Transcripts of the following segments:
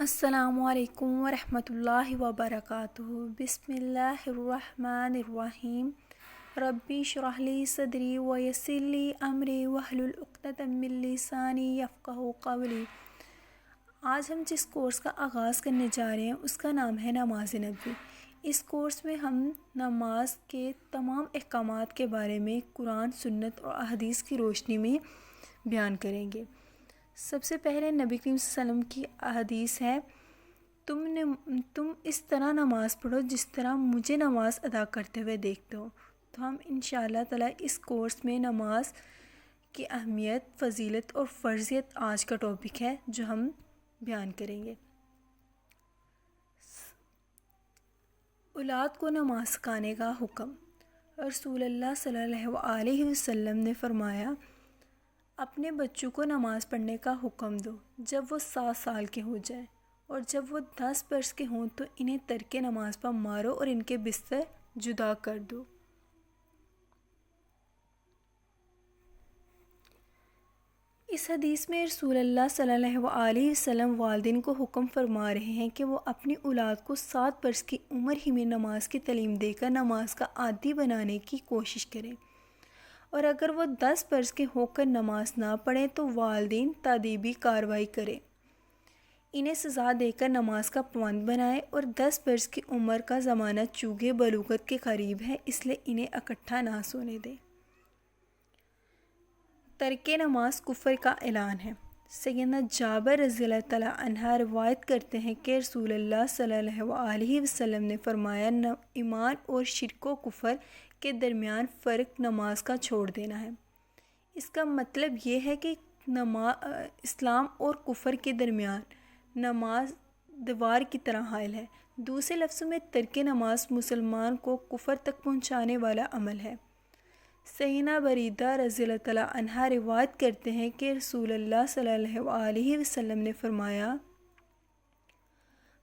السلام علیکم ورحمۃ اللہ وبرکاتہ۔ بسم اللہ الرحمن الرحیم۔ ربی اشرح لی صدری ویسر لی امری واحلل عقدۃ من لسانی یفقہوا قولی۔ آج ہم جس کورس کا آغاز کرنے جا رہے ہیں اس کا نام ہے نماز نبوی۔ اس کورس میں ہم نماز کے تمام احکامات کے بارے میں قرآن، سنت اور احادیث کی روشنی میں بیان کریں گے۔ سب سے پہلے نبی کریم صلی اللہ علیہ وسلم کی حدیث ہے، تم اس طرح نماز پڑھو جس طرح مجھے نماز ادا کرتے ہوئے دیکھتے ہو۔ تو ہم انشاءاللہ تعالیٰ اس کورس میں نماز کی اہمیت، فضیلت اور فرضیت آج کا ٹاپک ہے جو ہم بیان کریں گے۔ اولاد کو نماز سکھانے کا حکم۔ رسول اللہ صلی اللہ علیہ وسلم نے فرمایا، اپنے بچوں کو نماز پڑھنے کا حکم دو جب وہ 7 سال کے ہو جائیں، اور جب وہ 10 برس کے ہوں تو انہیں ترک نماز پر مارو اور ان کے بستر جدا کر دو۔ اس حدیث میں رسول اللہ صلی اللہ علیہ وسلم والدین کو حکم فرما رہے ہیں کہ وہ اپنی اولاد کو 7 برس کی عمر ہی میں نماز کی تعلیم دے کر نماز کا عادی بنانے کی کوشش کریں، اور اگر وہ 10 برس کے ہو کر نماز نہ پڑھیں تو والدین تادیبی کارروائی کریں، انہیں سزا دے کر نماز کا پابند بنائیں، اور 10 برس کی عمر کا زمانہ چونکہ بلوغت کے قریب ہے اس لیے انہیں اکٹھا نہ سونے دیں۔ ترک نماز کفر کا اعلان ہے۔ سیدنا جابر رضی اللہ تعالیٰ عنہ روایت کرتے ہیں کہ رسول اللہ صلی اللہ علیہ وسلم نے فرمایا، ایمان اور شرک و کفر کے درمیان فرق نماز کا چھوڑ دینا ہے۔ اس کا مطلب یہ ہے کہ اسلام اور کفر کے درمیان نماز دیوار کی طرح حائل ہے۔ دوسرے لفظوں میں ترک نماز مسلمان کو کفر تک پہنچانے والا عمل ہے۔ سیدنا بریدہ رضی اللہ تعالیٰ عنہ روایت کرتے ہیں کہ رسول اللہ صلی اللہ علیہ وسلم نے فرمایا،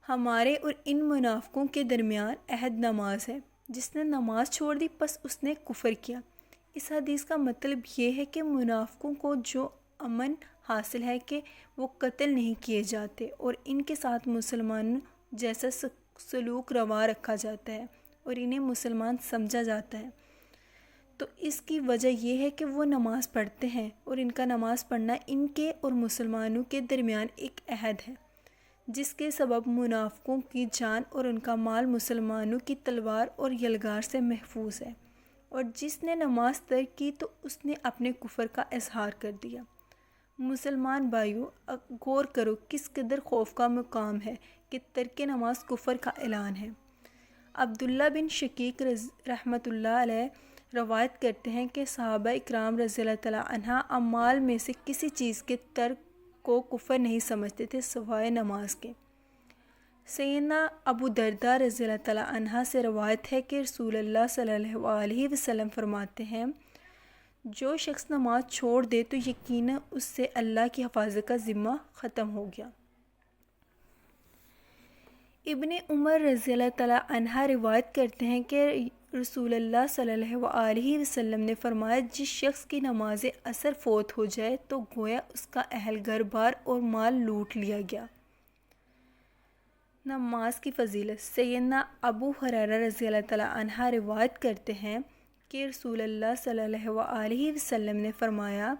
ہمارے اور ان منافقوں کے درمیان عہد نماز ہے، جس نے نماز چھوڑ دی پس اس نے کفر کیا۔ اس حدیث کا مطلب یہ ہے کہ منافقوں کو جو امن حاصل ہے کہ وہ قتل نہیں کیے جاتے اور ان کے ساتھ مسلمانوں جیسا سلوک روا رکھا جاتا ہے اور انہیں مسلمان سمجھا جاتا ہے، تو اس کی وجہ یہ ہے کہ وہ نماز پڑھتے ہیں، اور ان کا نماز پڑھنا ان کے اور مسلمانوں کے درمیان ایک عہد ہے، جس کے سبب منافقوں کی جان اور ان کا مال مسلمانوں کی تلوار اور یلغار سے محفوظ ہے، اور جس نے نماز ترک کی تو اس نے اپنے کفر کا اظہار کر دیا۔ مسلمان بھائیوں، غور کرو کس قدر خوف کا مقام ہے کہ ترک نماز کفر کا اعلان ہے۔ عبداللہ بن شقیق رحمۃ اللہ علیہ روایت کرتے ہیں کہ صحابہ اکرام رضی اللہ تعالیٰ عنہ اعمال میں سے کسی چیز کے ترک کو کفر نہیں سمجھتے تھے سوائے نماز کے۔ سیدنا ابو درداء رضی اللہ تعالیٰ عنہ سے روایت ہے کہ رسول اللہ صلی اللہ علیہ وسلم فرماتے ہیں، جو شخص نماز چھوڑ دے تو یقیناً اس سے اللہ کی حفاظت کا ذمہ ختم ہو گیا۔ ابن عمر رضی اللہ تعالیٰ عنہ روایت کرتے ہیں کہ رسول اللہ صلی اللہ علیہ وسلم نے فرمایا، جس شخص کی نماز عصر فوت ہو جائے تو گویا اس کا اہل گھر بار اور مال لوٹ لیا گیا۔ نماز کی فضیلت۔ سیدنا ابو ہریرہ رضی اللہ تعالیٰ عنہ روایت کرتے ہیں کہ رسول اللہ صلی اللہ علیہ وسلم نے فرمایا،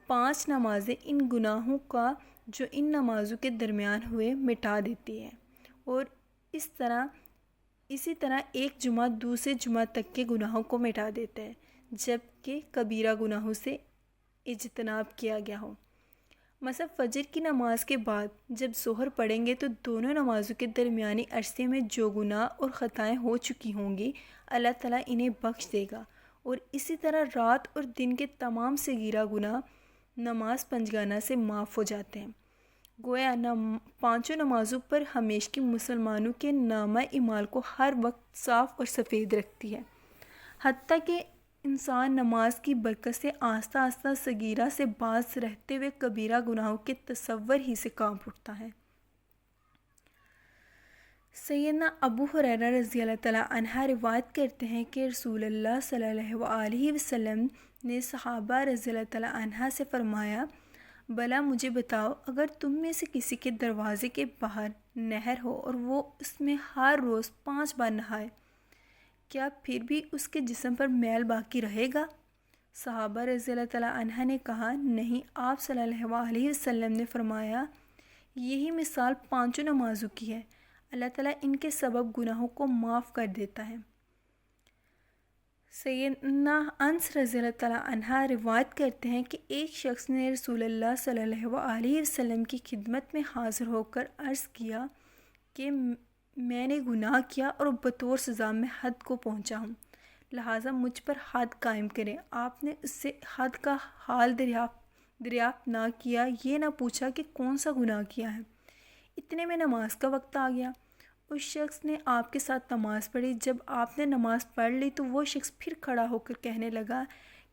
5 نمازیں ان گناہوں کا جو ان نمازوں کے درمیان ہوئے مٹا دیتی ہیں، اور اسی طرح ایک جمعہ دوسرے جمعہ تک کے گناہوں کو مٹا دیتا ہے، جبکہ کبیرہ گناہوں سے اجتناب کیا گیا ہو۔ مثلا فجر کی نماز کے بعد جب ظہر پڑھیں گے تو دونوں نمازوں کے درمیانی عرصے میں جو گناہ اور خطائیں ہو چکی ہوں گی اللہ تعالیٰ انہیں بخش دے گا، اور اسی طرح رات اور دن کے تمام صغیرہ گناہ نماز پنجگانہ سے معاف ہو جاتے ہیں۔ گویا 5 نمازوں پر ہمیشہ مسلمانوں کے نامہ اعمال کو ہر وقت صاف اور سفید رکھتی ہے، حتیٰ کہ انسان نماز کی برکت سے آہستہ آہستہ صغیرہ سے باز رہتے ہوئے کبیرہ گناہوں کے تصور ہی سے کانپ اٹھتا ہے۔ سیدنا ابو ہریرہ رضی اللہ تعالیٰ عنہ روایت کرتے ہیں کہ رسول اللہ صلی اللہ علیہ وسلم نے صحابہ رضی اللہ تعالیٰ عنہ سے فرمایا، بھلا مجھے بتاؤ، اگر تم میں سے کسی کے دروازے کے باہر نہر ہو اور وہ اس میں ہر روز 5 بار نہائے، کیا پھر بھی اس کے جسم پر میل باقی رہے گا؟ صحابہ رضی اللہ تعالیٰ عنہ نے کہا، نہیں، آپ صلی اللہ علیہ وسلم نے فرمایا، یہی مثال 5 نمازوں کی ہے، اللہ تعالیٰ ان کے سبب گناہوں کو معاف کر دیتا ہے۔ سیدنا انس رضی اللہ تعالیٰ عنہ روایت کرتے ہیں کہ ایک شخص نے رسول اللہ صلی اللہ علیہ وسلم کی خدمت میں حاضر ہو کر عرض کیا کہ میں نے گناہ کیا اور بطور سزا میں حد کو پہنچا ہوں، لہٰذا مجھ پر حد قائم کریں۔ آپ نے اس سے حد کا حال دریافت نہ کیا، یہ نہ پوچھا کہ کون سا گناہ کیا ہے۔ اتنے میں نماز کا وقت آ گیا۔ اس شخص نے آپ کے ساتھ نماز پڑھی۔ جب آپ نے نماز پڑھ لی تو وہ شخص پھر کھڑا ہو کر کہنے لگا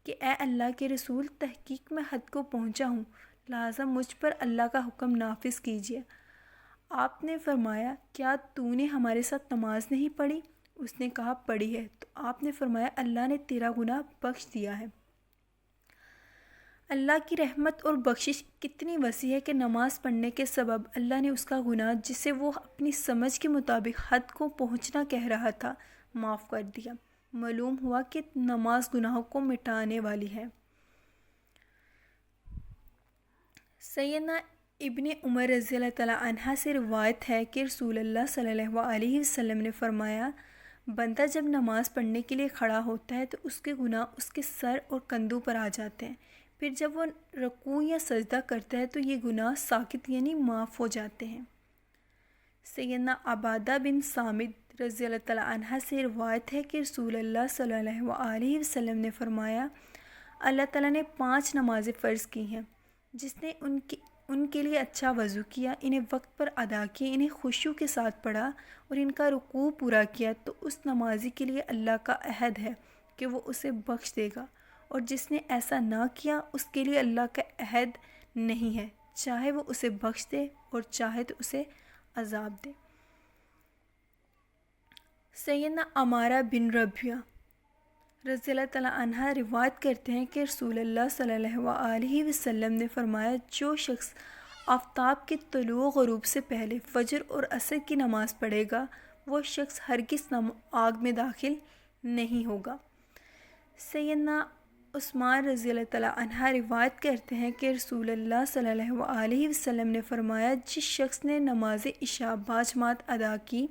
کہ اے اللہ کے رسول، تحقیق میں حد کو پہنچا ہوں، لہٰذا مجھ پر اللہ کا حکم نافذ کیجیے۔ آپ نے فرمایا، کیا تو نے ہمارے ساتھ نماز نہیں پڑھی؟ اس نے کہا، پڑھی ہے۔ تو آپ نے فرمایا، اللہ نے تیرا گناہ بخش دیا ہے۔ اللہ کی رحمت اور بخشش کتنی وسیع ہے کہ نماز پڑھنے کے سبب اللہ نے اس کا گناہ، جسے وہ اپنی سمجھ کے مطابق حد کو پہنچنا کہہ رہا تھا، معاف کر دیا۔ معلوم ہوا کہ نماز گناہوں کو مٹانے والی ہے۔ سیدنا ابن عمر رضی اللہ تعالیٰ عنہ سے روایت ہے کہ رسول اللہ صلی اللہ علیہ وسلم نے فرمایا، بندہ جب نماز پڑھنے کے لیے کھڑا ہوتا ہے تو اس کے گناہ اس کے سر اور کندھوں پر آ جاتے ہیں، پھر جب وہ رکوع یا سجدہ کرتا ہے تو یہ گناہ ساقط یعنی معاف ہو جاتے ہیں۔ سیدنا عبادہ بن صامت رضی اللہ تعالیٰ عنہ سے روایت ہے کہ رسول اللہ صلی اللہ علیہ وسلم نے فرمایا، اللہ تعالیٰ نے 5 نمازیں فرض کی ہیں، جس نے ان کے لیے اچھا وضو کیا، انہیں وقت پر ادا کیا، انہیں خشوع کے ساتھ پڑھا اور ان کا رکوع پورا کیا، تو اس نمازی کے لیے اللہ کا عہد ہے کہ وہ اسے بخش دے گا، اور جس نے ایسا نہ کیا اس کے لیے اللہ کا عہد نہیں ہے، چاہے وہ اسے بخش دے اور چاہے تو اسے عذاب دے۔ سیدنا عمارہ بن ربیعہ رضی اللہ تعالیٰ عنہ روایت کرتے ہیں کہ رسول اللہ صلی اللہ علیہ وسلم نے فرمایا، جو شخص آفتاب کے طلوع و غروب سے پہلے فجر اور عصر کی نماز پڑھے گا، وہ شخص ہرگز آگ میں داخل نہیں ہوگا۔ سیدنا عثمان رضی اللہ تعالیٰ عنہ روایت کرتے ہیں کہ رسول اللہ صلی اللہ علیہ وسلم نے فرمایا، جس شخص نے نماز عشاء باجماعت ادا کی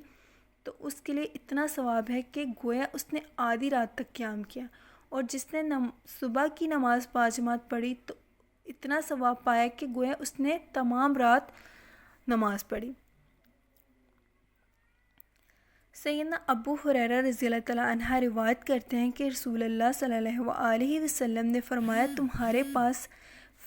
تو اس کے لیے اتنا ثواب ہے کہ گویا اس نے آدھی رات تک قیام کیا، اور جس نے صبح کی نماز باجماعت پڑھی تو اتنا ثواب پایا کہ گویا اس نے تمام رات نماز پڑھی۔ سیدنا ابو ہریرہ رضی اللہ تعالیٰ عنہ روایت کرتے ہیں کہ رسول اللہ صلی اللہ علیہ وسلم نے فرمایا، تمہارے پاس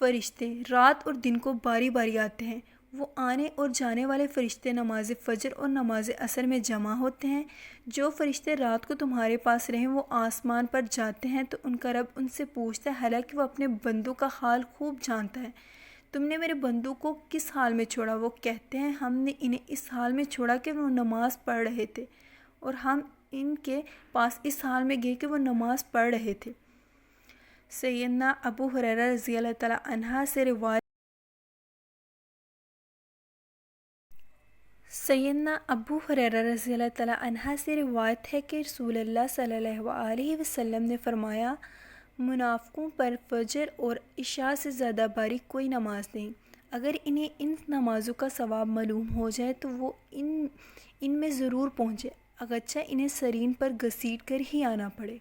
فرشتے رات اور دن کو باری باری آتے ہیں، وہ آنے اور جانے والے فرشتے نماز فجر اور نماز عصر میں جمع ہوتے ہیں۔ جو فرشتے رات کو تمہارے پاس رہیں وہ آسمان پر جاتے ہیں تو ان کا رب ان سے پوچھتا ہے، حالانکہ وہ اپنے بندوں کا حال خوب جانتا ہے، تم نے میرے بندوں کو کس حال میں چھوڑا؟ وہ کہتے ہیں، ہم نے انہیں اس حال میں چھوڑا کہ وہ نماز پڑھ رہے تھے، اور ہم ان کے پاس اس حال میں گئے کہ وہ نماز پڑھ رہے تھے۔ سیدنا ابو ہریرہ رضی اللہ تعالیٰ عنہ سے روایت ہے کہ رسول اللہ صلی اللہ علیہ وسلم نے فرمایا، منافقوں پر فجر اور عشاء سے زیادہ باری کوئی نماز نہیں، اگر انہیں ان نمازوں کا ثواب معلوم ہو جائے تو وہ ان میں ضرور پہنچے، اگرچہ انہیں سرین پر گھسیٹ کر ہی آنا پڑے۔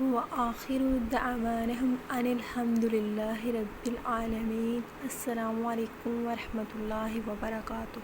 وآخر دعوانہم ان الحمد للہ رب العالمین۔ السلام علیکم ورحمۃ اللہ وبرکاتہ۔